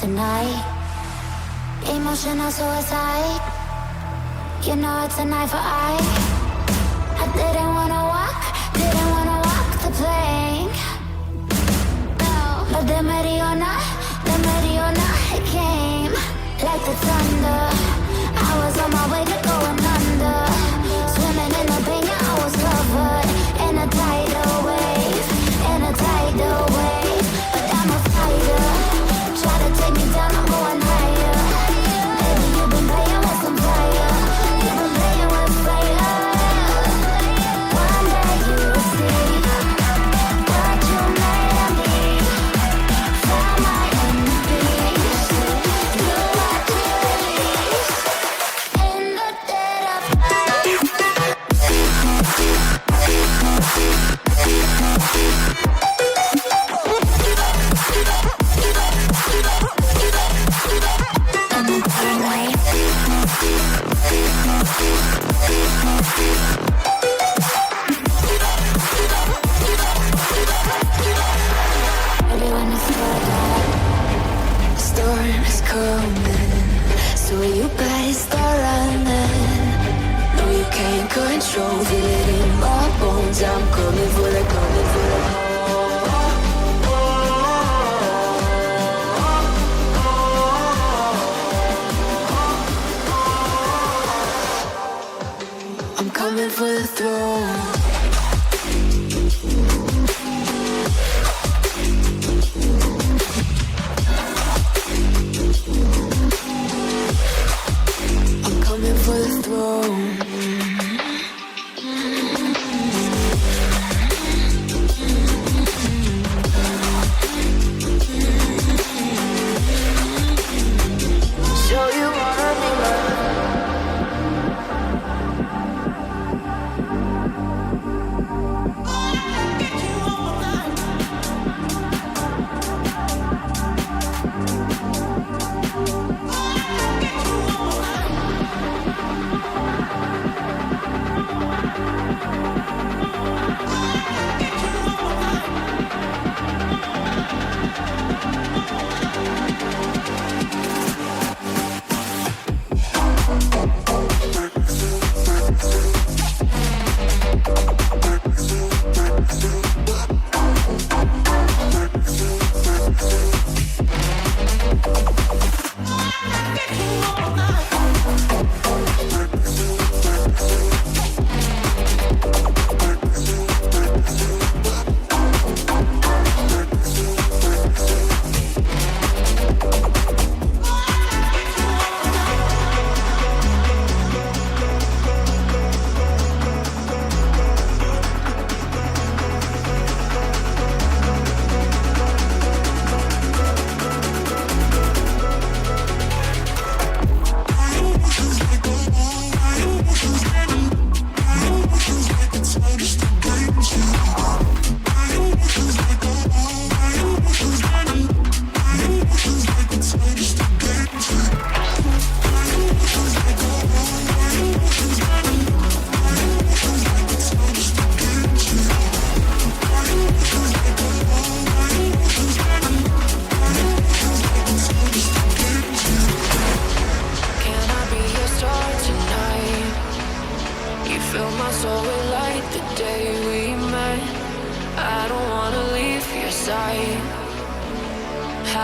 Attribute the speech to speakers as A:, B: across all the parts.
A: Tonight, emotional suicide. You know it's a knife for eye. I didn't wanna walk the plank. No, but the Mariona, it came like the thunder. I was on my way to going under, swimming in the pain. I was covered in a tidal wave, but I'm a fighter. Try to take me down, I'm going higher. Baby, you've been playing with some fire. You've been playing with fire. One day you will see what you made of me. Found my enemies. Do what you release. In the dead of night.
B: Storm is coming, so you better start running. No, you can't control, feel it in my bones. I'm coming for the, I'm coming for the throne. I'm coming for the throne. Show you wanna be loved.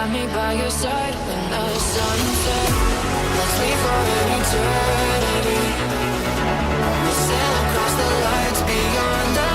B: have me by your side when the sunset lets me for an eternity. We'll sail across the lights beyond the